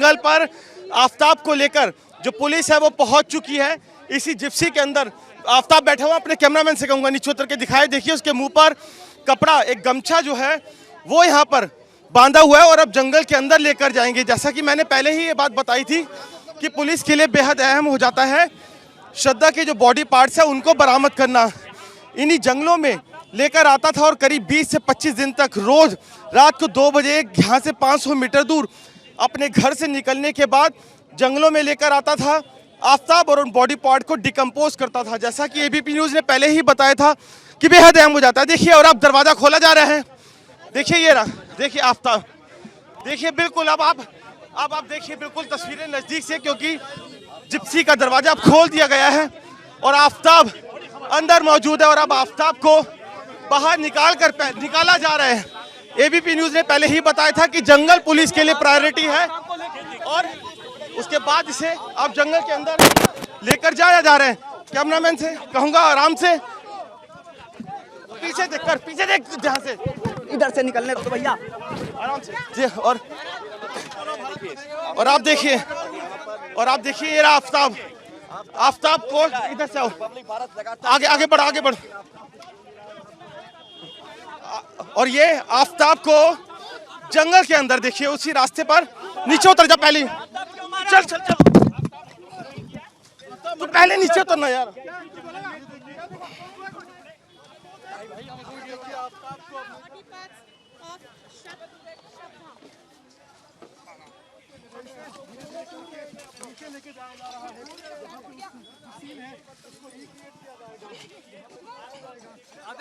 जंगल पर आफ्ताब को लेकर जो पुलिस है वो पहुंच चुकी है। इसी जिप्सी के अंदर आफ्ताब बैठा हुआ, अपने कैमरामैन से कहूंगा नीचे उतर के दिखाए। देखिए उसके मुंह पर कपड़ा, एक गमछा जो है वो यहाँ पर बांधा हुआ है और अब जंगल के अंदर लेकर जाएंगे। जैसा कि मैंने पहले ही ये बात बताई थी कि पुलिस के लिए बेहद अहम हो जाता है श्रद्धा के जो बॉडी पार्ट्स है उनको बरामद करना। इन्हीं जंगलों में लेकर आता था और करीब 20 से 25 दिन तक रोज रात को 2 बजे यहाँ से 500 मीटर दूर अपने घर से निकलने के बाद जंगलों में लेकर आता था आफ्ताब और उन बॉडी पार्ट को डिकम्पोज करता था। जैसा कि एबीपी न्यूज़ ने पहले ही बताया था कि बेहद अहम हो जाता है। देखिए और अब दरवाज़ा खोला जा रहा है। देखिए ये रहा, देखिए आफ्ताब, देखिए बिल्कुल अब आप देखिए बिल्कुल तस्वीरें नज़दीक से, क्योंकि जिप्सी का दरवाज़ा अब खोल दिया गया है और आफ्ताब अंदर मौजूद है और अब आफ्ताब को बाहर निकाला जा रहा है। एबीपी न्यूज़ ने पहले ही बताया था कि जंगल पुलिस के लिए प्रायोरिटी है और उसके बाद इसे अब जंगल के अंदर लेकर जाया जा रहा है। कैमरामैन से कहूँगा आराम से पीछे देख ध्यान से, इधर से निकलने दो भैया, आराम से जी। और आप देखिए ये रहा आफ्ताब को, इधर से आओ, आगे बढ़। और ये आफ्ताब को जंगल के अंदर देखिए उसी रास्ते पर, नीचे उतर जा पहले, चल तो पहले नीचे उतरना यार।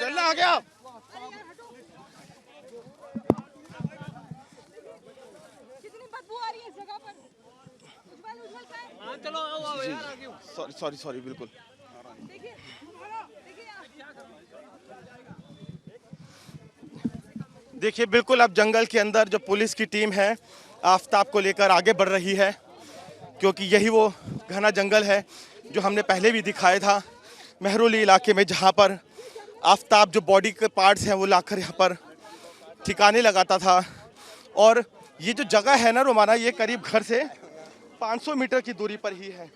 चलना आ गया। कितनी बदबू आ रही है इस जगह पर। सॉरी बिल्कुल। देखिए बिल्कुल अब जंगल के अंदर जो पुलिस की टीम है आफ्ताब को लेकर आगे बढ़ रही है, क्योंकि यही वो घना जंगल है जो हमने पहले भी दिखाया था मेहरौली इलाके में, जहाँ पर आफ्ताब जो बॉडी के पार्ट्स हैं वो लाकर यहाँ पर ठिकाने लगाता था। और ये जो जगह है ना रोमाना, ये करीब घर से 500 मीटर की दूरी पर ही है,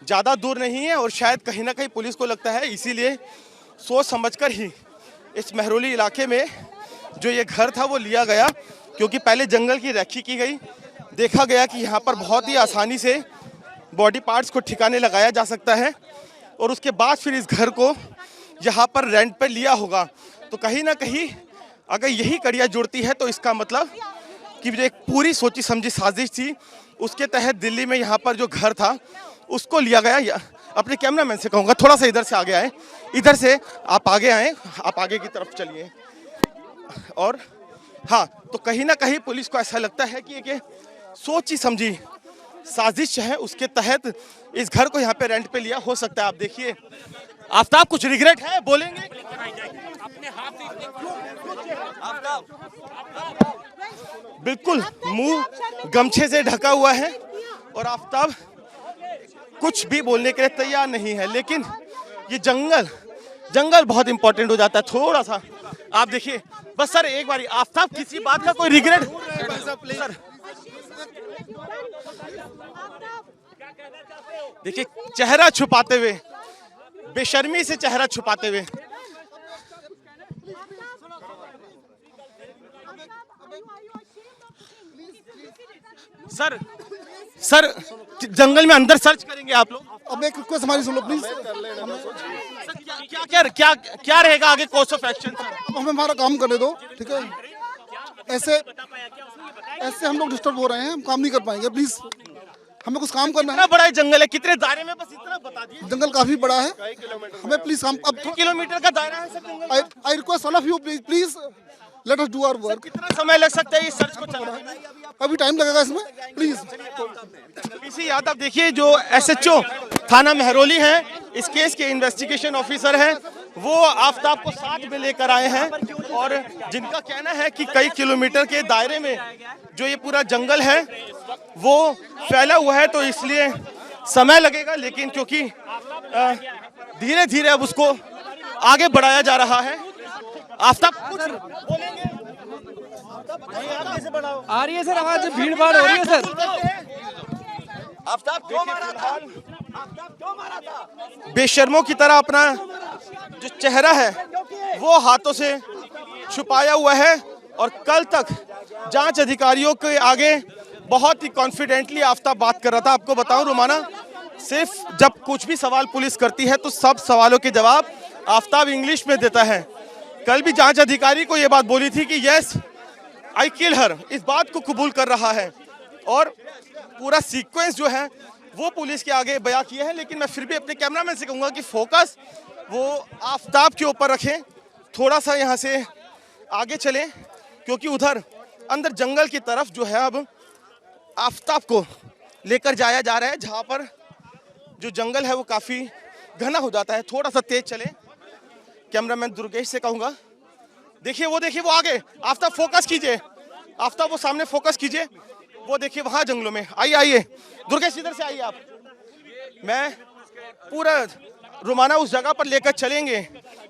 ज़्यादा दूर नहीं है। और शायद कहीं ना कहीं पुलिस को लगता है इसीलिए सोच समझकर ही इस मेहरौली इलाके में जो ये घर था वो लिया गया, क्योंकि पहले जंगल की रेखी की गई, देखा गया कि यहाँ पर बहुत ही आसानी से बॉडी पार्ट्स को ठिकाने लगाया जा सकता है और उसके बाद फिर इस घर को यहाँ पर रेंट पे लिया होगा। तो कहीं ना कहीं अगर यही कड़ियाँ जुड़ती है तो इसका मतलब कि जो एक पूरी सोची समझी साजिश थी उसके तहत दिल्ली में यहाँ पर जो घर था उसको लिया गया। अपने कैमरामैन से कहूँगा थोड़ा सा इधर से आगे आए, इधर से आप आगे आए, आप आगे की तरफ चलिए। और हाँ, तो कहीं ना कहीं पुलिस को ऐसा लगता है कि एक सोची समझी साजिश है, उसके तहत इस घर को यहाँ पे रेंट पे लिया हो सकता है। आप देखिए आफ्ताब कुछ रिग्रेट है, बोलेंगे बिल्कुल मुंह गमछे से ढका हुआ है और आफ्ताब कुछ भी बोलने के लिए तैयार नहीं है। लेकिन ये जंगल बहुत इंपॉर्टेंट हो जाता है थोड़ा सा। आप देखिए बस सर एक बारी, आफ्ताब किसी बात का कोई रिग्रेट सर? देखिए चेहरा छुपाते हुए, बेशर्मी से चेहरा छुपाते हुए, सर जंगल में अंदर सर्च करेंगे आप लोग? अब एक रिक्वेस्ट हमारी सुन लो प्लीज। क्या रहेगा आगे कोर्स ऑफ एक्शन? अब हमें हमारा काम करने दो, ठीक है? ऐसे हम लोग डिस्टर्ब हो रहे हैं, हम काम नहीं कर पाएंगे, प्लीज हमें कुछ काम करना है। कितना बड़ा जंगल है, कितने दायरे में, बस इतना बता दीजिए। जंगल काफी बड़ा है, हमें प्लीज हम अब 2 किलोमीटर का दायरा है सर जंगल। I request all of you please let us do our work. कितना समय लग सकता है इस सर्च को चलाने में? अभी टाइम लगेगा इसमें, प्लीज। पीसी यादव देखिए जो एसएचओ थाना मेहरौली हैं, इस केस के इन्वेस्टिगेशन ऑफिसर हैं, वो आफ्ताब को साथ में लेकर आए हैं और जिनका कहना है कि कई किलोमीटर के दायरे में जो ये पूरा जंगल है वो फैला हुआ है, तो इसलिए समय लगेगा। लेकिन क्योंकि धीरे धीरे अब उसको आगे बढ़ाया जा रहा है। आफ्ताब कुछ बोलेंगे? आ रही है सर आवाज, भीड़ भाड़ हो रही है सर। बेशर्मों की तरह अपना जो चेहरा है वो हाथों से छुपाया हुआ है और कल तक जांच अधिकारियों के आगे बहुत ही कॉन्फिडेंटली आफ्ताब बात कर रहा था। आपको बताऊं रुमाना, सिर्फ जब कुछ भी सवाल पुलिस करती है तो सब सवालों के जवाब आफ्ताब इंग्लिश में देता है। कल भी जांच अधिकारी को ये बात बोली थी कि यस आई किल हर, इस बात को कबूल कर रहा है और पूरा सीक्वेंस जो है वो पुलिस के आगे बयां किया है। लेकिन मैं फिर भी अपने कैमरामैन से कहूँगा कि फोकस वो आफ्ताब के ऊपर रखें, थोड़ा सा यहाँ से आगे चलें क्योंकि उधर अंदर जंगल की तरफ जो है अब आफ्ताब को लेकर जाया जा रहा है, जहाँ पर जो जंगल है वो काफ़ी घना हो जाता है। थोड़ा सा तेज चलें, कैमरामैन दुर्गेश से कहूँगा। देखिए वो आगे, आफ्ताब फोकस कीजिए, आफ्ताब वो सामने फोकस कीजिए, वो देखिए वहाँ जंगलों में। आइए दुर्गेश, इधर से आइए आप, मैं पूरा रुमाना उस जगह पर लेकर चलेंगे,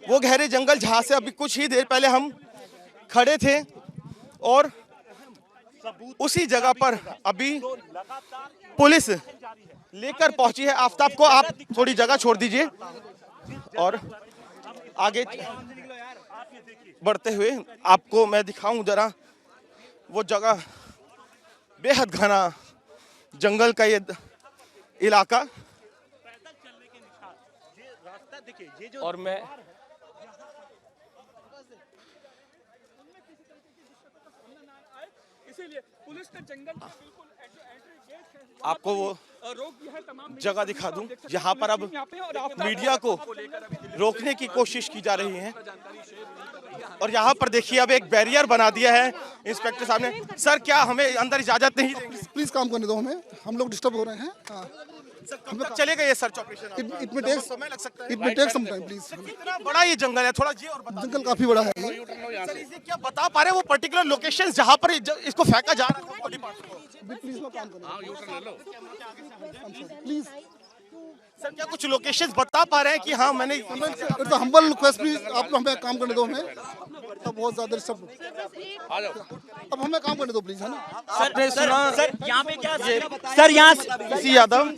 वो गहरे जंगल जहाँ से अभी कुछ ही देर पहले हम खड़े थे और उसी जगह पर अभी पुलिस लेकर पहुंची है आफ्ताब को। आप थोड़ी जगह छोड़ दीजिए और आगे बढ़ते हुए आपको मैं दिखाऊं जरा वो जगह, बेहद घना जंगल का ये इलाका। और मैं आपको वो जगह दिखा दूं जहां पर अब मीडिया को रोकने की कोशिश की जा रही है। और यहाँ पर देखिए अब एक बैरियर बना दिया है इंस्पेक्टर साहब ने। सर क्या हमें अंदर इजाजत नहीं देंगे? प्लीज काम करने दो हमें, हम लोग डिस्टर्ब हो रहे हैं। हाँ। सर कब तक चलेगा ये सर्च ऑपरेशन? इट में टेक समय लग सकता है। इट में टेक सम टाइम प्लीज। कितना बड़ा ये जंगल है, थोड़ा जी और बता। जंगल काफी बड़ा है ये। सर इसे क्या बता पा रहे हैं वो पर्टिकुलर लोकेशंस जहाँ पर इसको फेंका जा रहा है? प्लीज लो काम करो प्लीज। सर क्या कुछ लोकेशंस बता पा रहे हैं कि हाँ मैंने इट्स हम्बल रिक्वेस्ट प्लीज, आप लोग हमें काम करने दो हमें। अब बहुत ज्यादा डिस्टर्ब, अब हमें काम करने दो प्लीज, है ना। आपने सुना सर यहाँ पे क्या सर यहाँ किसी यादव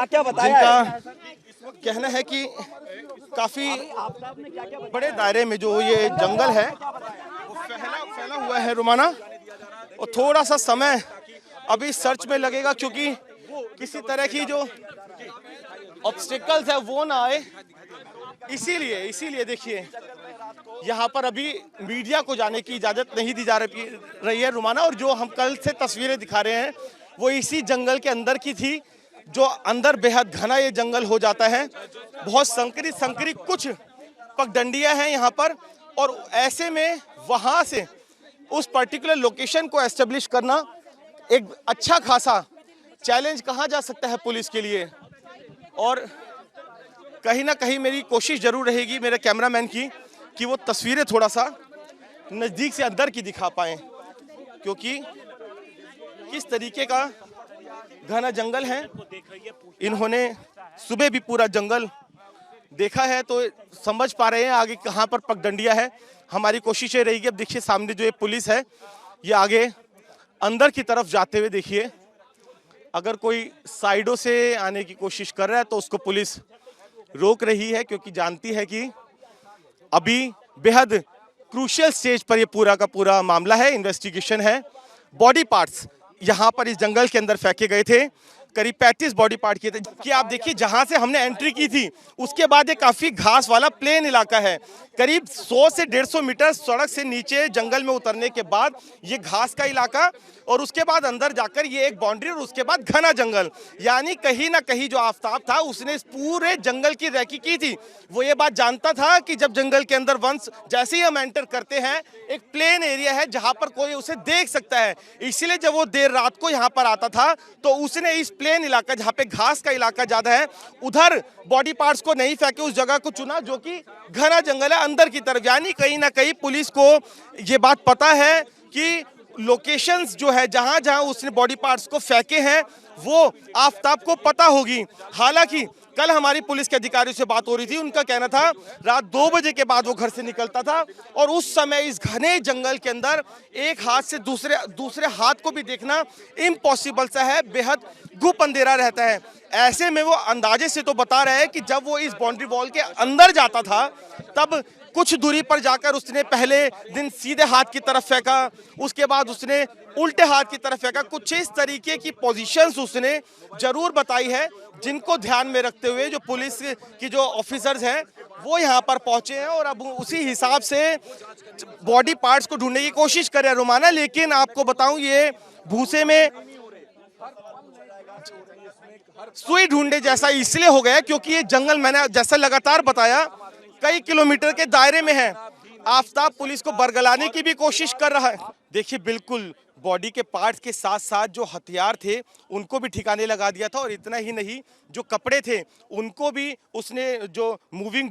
क्या बताया है? जिनका कहना है कि काफी बड़े दायरे में जो ये जंगल है वो फैला हुआ है रुमाना, और थोड़ा सा समय अभी सर्च में लगेगा क्योंकि किसी तरह की जो ऑब्स्टिकल्स है वो ना आए, इसीलिए देखिए यहाँ पर अभी मीडिया को जाने की इजाज़त नहीं दी जा रही है रुमाना। और जो हम कल से तस्वीरें दिखा रहे हैं वो इसी जंगल के अंदर की थी, जो अंदर बेहद घना ये जंगल हो जाता है। बहुत संकरी कुछ पगडंडियाँ हैं यहाँ पर, और ऐसे में वहाँ से उस पर्टिकुलर लोकेशन को एस्टेब्लिश करना एक अच्छा खासा चैलेंज कहा जा सकता है पुलिस के लिए। और कहीं ना कहीं मेरी कोशिश जरूर रहेगी मेरे कैमरामैन की कि वो तस्वीरें थोड़ा सा नज़दीक से अंदर की दिखा पाएँ, क्योंकि किस तरीके का घना जंगल है। इन्होंने सुबह भी पूरा जंगल देखा है तो समझ पा रहे हैं आगे कहाँ पर पगडंडियाँ है। हमारी कोशिश ये रहेगी, अब देखिए सामने जो ये पुलिस है ये आगे अंदर की तरफ जाते हुए देखिए, अगर कोई साइडों से आने की कोशिश कर रहा है तो उसको पुलिस रोक रही है, क्योंकि जानती है कि अभी बेहद क्रूशियल स्टेज पर ये पूरा का पूरा मामला है, इन्वेस्टिगेशन है। बॉडी पार्ट्स यहाँ पर इस जंगल के अंदर फेंके गए थे, करीब 35 बॉडी पार्ट किए थे। कि आप देखिए जहाँ से हमने एंट्री की थी उसके बाद ये काफ़ी घास वाला प्लेन इलाका है। करीब 100 से 150 मीटर सड़क से नीचे जंगल में उतरने के बाद ये घास का इलाका, और उसके बाद अंदर जाकर ये एक बाउंड्री, और उसके बाद घना जंगल। यानी कहीं ना कहीं जो आफ्ताब था उसने इस पूरे जंगल की रैकी की थी। वो ये बात जानता था कि जब जंगल के अंदर वंस जैसे ही हम एंटर करते हैं एक प्लेन एरिया है जहाँ पर कोई उसे देख सकता है, इसलिए जब वो देर रात को यहाँ पर आता था तो उसने इस प्लेन इलाका जहाँ पे घास का इलाका ज़्यादा है उधर बॉडी पार्ट्स को नहीं फेंके, उस जगह को चुना जो कि घना जंगल है अंदर की तरफ। यानी कहीं ना कहीं पुलिस को ये बात पता है कि लोकेशंस जो है जहां जहां उसने बॉडी पार्ट्स को फेंके हैं वो आफ्ताब को पता होगी। हालांकि कल हमारी पुलिस के अधिकारियों से बात हो रही थी, उनका कहना था रात 2 बजे के बाद वो घर से निकलता था और उस समय इस घने जंगल के अंदर एक हाथ से दूसरे हाथ को भी देखना इम्पॉसिबल सा है, बेहद गुप अंधेरा रहता है। ऐसे में वो अंदाजे से तो बता रहे हैं कि जब वो इस बाउंड्री वॉल के अंदर जाता था तब कुछ दूरी पर जाकर उसने पहले दिन सीधे हाथ की तरफ फेंका, उसके बाद उसने उल्टे हाथ की तरफ फेंका। कुछ इस तरीके की पोजीशंस उसने जरूर बताई है, जिनको ध्यान में रखते हुए जो पुलिस की जो ऑफिसर्स हैं वो यहाँ पर पहुंचे हैं और अब उसी हिसाब से बॉडी पार्ट्स को ढूंढने की कोशिश कर रहे हैं रुमाना। लेकिन आपको बताऊं, ये भूसे में सुई ढूंढे जैसा इसलिए हो गया क्योंकि ये जंगल, मैंने जैसा लगातार बताया, कई किलोमीटर के दायरे में है। आफताब पुलिस को बरगलाने की भी कोशिश कर रहा है। देखिए, बिल्कुल बॉडी के पार्ट्स के साथ साथ जो हथियार थे उनको भी ठिकाने लगा दिया था और इतना ही नहीं, जो कपड़े थे उनको भी उसने, जो मूविंग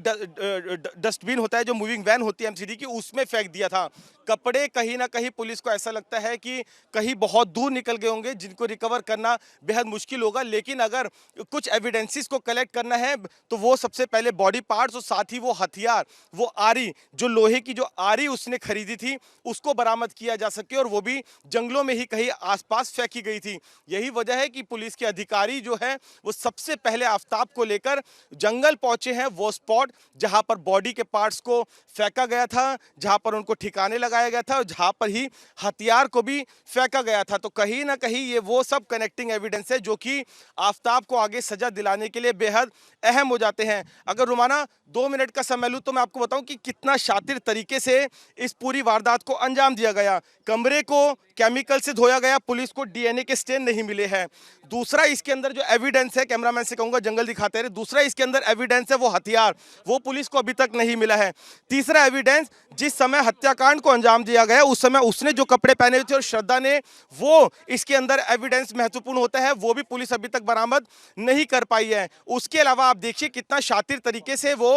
डस्टबिन होता है, जो मूविंग वैन होती है एमसीडी की, उसमें फेंक दिया था। कपड़े कहीं ना कहीं पुलिस को ऐसा लगता है कि कहीं बहुत दूर निकल गए होंगे, जिनको रिकवर करना बेहद मुश्किल होगा। लेकिन अगर कुछ एविडेंसेस को कलेक्ट करना है तो वो सबसे पहले बॉडी पार्ट्स और साथ ही वो हथियार, वो आरी, जो लोहे की जो आरी उसने खरीदी थी, उसको बरामद किया जा सके, और वो भी जंगलों में ही कहीं आसपास फेंकी गई थी। यही वजह है कि पुलिस के अधिकारी जो है वो सबसे पहले आफताब को लेकर जंगल पहुंचे हैं, वो स्पॉट जहां पर बॉडी के पार्ट्स को फेंका गया था, जहां पर उनको ठिकाने लगाया गया था और जहां पर ही हथियार को भी फेंका गया था। तो कहीं ना कहीं ये वो सब कनेक्टिंग एविडेंस है जो कि आफताब को आगे सजा दिलाने के लिए बेहद अहम हो जाते हैं। अगर रुमाना 2 मिनट का समय लूँ तो मैं आपको बताऊं कि कितना शातिर तरीके से इस पूरी वारदात को अंजाम दिया गया। कमरे को केमिकल से धोया गया, पुलिस को डीएनए के स्टेन नहीं मिले हैं। दूसरा इसके अंदर जो एविडेंस है, कैमरामैन से कहूंगा जंगल दिखाते रहे, दूसरा इसके अंदर एविडेंस है वो हथियार, वो पुलिस को अभी तक नहीं मिला है। तीसरा एविडेंस, जिस समय हत्याकांड को अंजाम दिया गया उस समय उसने जो कपड़े पहने हुए थे और श्रद्धा ने, वो इसके अंदर एविडेंस महत्वपूर्ण होता है, वो भी पुलिस अभी तक बरामद नहीं कर पाई है। उसके अलावा आप देखिए कितना शातिर तरीके से वो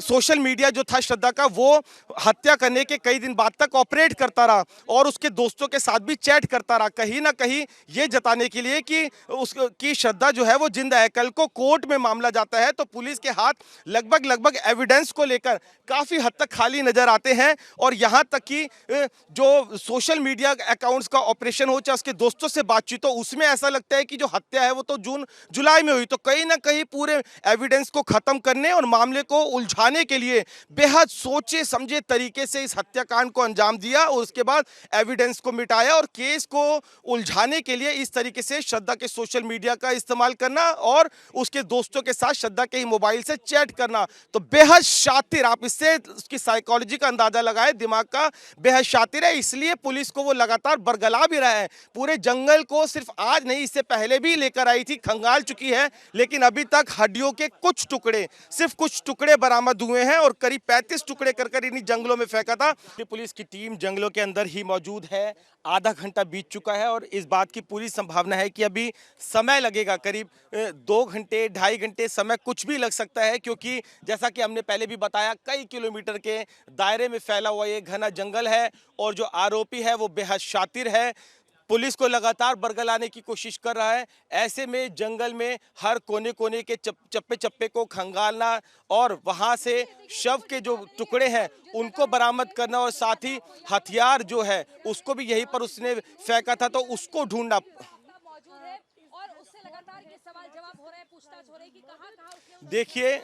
सोशल मीडिया जो था श्रद्धा का, वो हत्या करने के कई दिन बाद तक ऑपरेट करता रहा और उसके दोस्तों के साथ भी चैट करता रहा, कहीं ना कहीं ये जताने के लिए कि उसकी श्रद्धा जो है वो जिंदा है। कल को कोर्ट में मामला जाता है तो पुलिस के हाथ लगभग एविडेंस को लेकर काफी हद तक खाली नजर आते हैं। और यहां तक कि जो सोशल मीडिया अकाउंट्स का ऑपरेशन हो, चाहे उसके दोस्तों से बातचीत हो, उसमें ऐसा लगता है कि जो हत्या है वो तो जून जुलाई में हुई। तो कहीं ना कहीं पूरे एविडेंस को खत्म करने और मामले को उलझाने के लिए बेहद सोचे समझे तरीके से इस हत्याकांड को अंजाम दिया और उसके बाद एविडेंस को मिटाया और केस को उलझाने के लिए इस तरीके से श्रद्धा के सोशल मीडिया का इस्तेमाल करना और उसके दोस्तों के साथ श्रद्धा के ही मोबाइल से चैट करना। तो बेहद शातिर, आप इससे उसकी साइकोलॉजी का अंदाजा लगाए, दिमाग का बेहद शातिर है, इसलिए पुलिस को वो लगातार बरगला भी रहा है। पूरे जंगल को सिर्फ आज नहीं, इससे पहले भी लेकर आई थी, खंगाल चुकी है, लेकिन अभी तक हड्डियों के कुछ टुकड़े, सिर्फ कुछ टुकड़े बरामद हुए हैं और करीब 35 टुकड़े कर इन्हीं जंगलों में फेंका था। पुलिस की टीम जंगलों के अंदर ही मौजूद है, आधा घंटा बीत चुका है और इस बात की पूरी संभावना है कि अभी समय लगेगा, करीब 2 घंटे 2.5 घंटे समय कुछ भी लग सकता है, क्योंकि जैसा कि हमने पहले भी बताया कई किलोमीटर के दायरे में फैला हुआ ये घना जंगल है और जो आरोपी है वो बेहद शातिर है, पुलिस को लगातार बरगलाने की कोशिश कर रहा है। ऐसे में जंगल में हर कोने कोने के चप्पे चप्पे को खंगालना और वहां से शव के जो टुकड़े हैं उनको बरामद करना और साथ ही हथियार जो है उसको भी यहीं पर उसने फेंका था तो उसको ढूंढना। मौजूद है और उससे लगातार ये सवाल जवाब हो रहे हैं, पूछताछ हो रही है कि कहां उसने देखिए,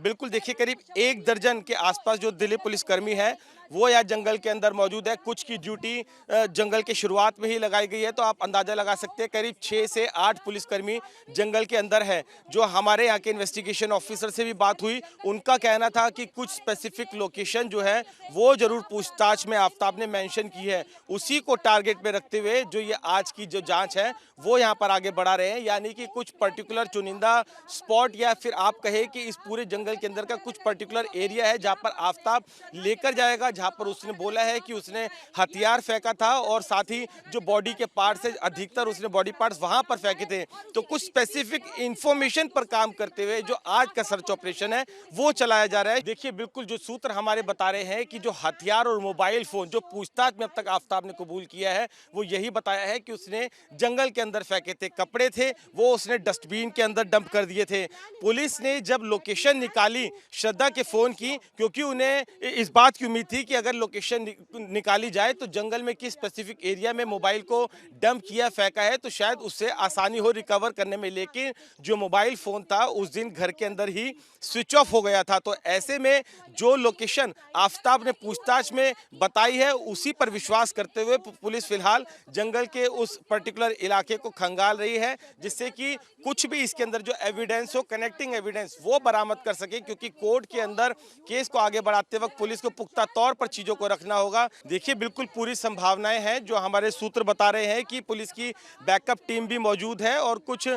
बिल्कुल देखिए, करीब 1 दर्जन के आसपास जो दिल्ली पुलिसकर्मी है वो यहाँ जंगल के अंदर मौजूद है। कुछ की ड्यूटी जंगल के शुरुआत में ही लगाई गई है, तो आप अंदाजा लगा सकते हैं करीब 6 से 8 पुलिसकर्मी जंगल के अंदर है। जो हमारे यहाँ के इन्वेस्टिगेशन ऑफिसर से भी बात हुई, उनका कहना था कि कुछ स्पेसिफिक लोकेशन जो है वो जरूर पूछताछ में आफताब ने मेंशन की है, उसी को टारगेट में रखते हुए जो ये आज की जो जांच है वो यहाँ पर आगे बढ़ा रहे हैं। यानी कि कुछ पर्टिकुलर चुनिंदा स्पॉट या फिर आप कहे कि इस पूरे जंगल के अंदर का कुछ पर्टिकुलर एरिया है जहाँ पर आफताब लेकर जाएगा, जहाँ पर उसने बोला है कि उसने हथियार फेंका था और साथ ही जो बॉडी के पार्ट्स है अधिकतर उसने बॉडी पार्ट्स वहां पर फेंके थे। तो कुछ स्पेसिफिक इंफॉर्मेशन पर काम करते हुए जो आज का सर्च ऑपरेशन है वो चलाया जा रहा है। देखिए, बिल्कुल जो सूत्र हमारे बता रहे हैं कि जो हथियार और मोबाइल फोन जो पूछताछ में अब तक आफताब ने कबूल किया है वो यही बताया है कि उसने जंगल के अंदर फेंके थे। कपड़े थे वो उसने डस्टबिन के अंदर डंप कर दिए थे। पुलिस ने जब लोकेशन निकाली, श्रद्धा के फ़ोन की, क्योंकि उन्हें इस बात की उम्मीद थी कि अगर लोकेशन निकाली जाए तो जंगल में किस स्पेसिफिक एरिया में मोबाइल को डंप किया, फेंका है, तो शायद उससे आसानी हो रिकवर करने में। लेकिन जो मोबाइल फ़ोन था उस दिन घर के अंदर ही स्विच ऑफ हो गया था। तो ऐसे में जो लोकेशन आफताब ने पूछताछ में बताई है उसी पर विश्वास करते हुए पुलिस फिलहाल जंगल के उस पर्टिकुलर इलाके को खंगाल रही है, जिससे कि कुछ भी इसके अंदर जो एविडेंस हो, कनेक्टिंग एविडेंस, वो बरामद कर सके। क्योंकि कोर्ट के अंदर केस को आगे बढ़ाते वक्त पुलिस को पुख्ता तौर पर चीजों को रखना होगा। देखिए, बिल्कुल पूरी संभावनाएं हैं, जो हमारे सूत्र बता रहे हैं कि पुलिस की बैकअप टीम भी मौजूद है और कुछ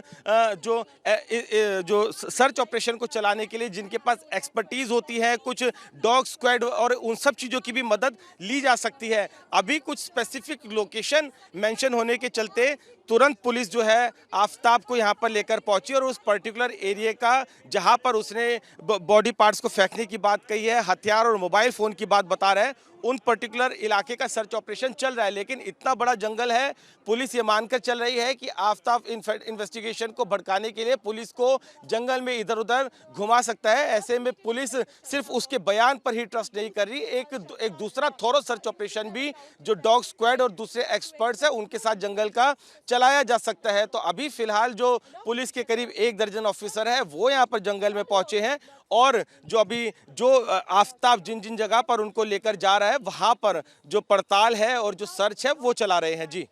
जो सर्च ऑपरेशन को चलाने के लिए जिनके पास एक्सपर्टीज होती है, कुछ डॉग स्क्वाड और उन सब चीजों की भी मदद ली जा सकती है। अभी कुछ स्पेसिफिक लोकेशन मेंशन होने के चलते तुरंत पुलिस जो है आफताब को यहाँ पर लेकर पहुंची और उस पर्टिकुलर एरिया का जहाँ पर उसने बॉडी पार्ट्स को फेंकने की बात कही है, हथियार और मोबाइल फ़ोन की बात बता रहा है, उन पर्टिकुलर इलाके का सर्च ऑपरेशन चल रहा है। लेकिन इतना बड़ा जंगल है, पुलिस ये मानकर चल रही है कि आफताब इन्वेस्टिगेशन को भड़काने के लिए पुलिस को जंगल में इधर उधर घुमा सकता है। ऐसे में पुलिस सिर्फ उसके बयान पर ही ट्रस्ट नहीं कर रही, एक दूसरा थोरो सर्च ऑपरेशन भी जो डॉग स्क्वाड और दूसरे एक्सपर्ट्स हैं उनके साथ जंगल का चलाया जा सकता है। तो अभी फिलहाल जो पुलिस के करीब 1 दर्जन ऑफिसर है वो यहाँ पर जंगल में पहुंचे हैं और जो आफताब जिन जिन जगह पर उनको लेकर जा रहा है वहां पर जो पड़ताल है और जो सर्च है वो चला रहे हैं। जी।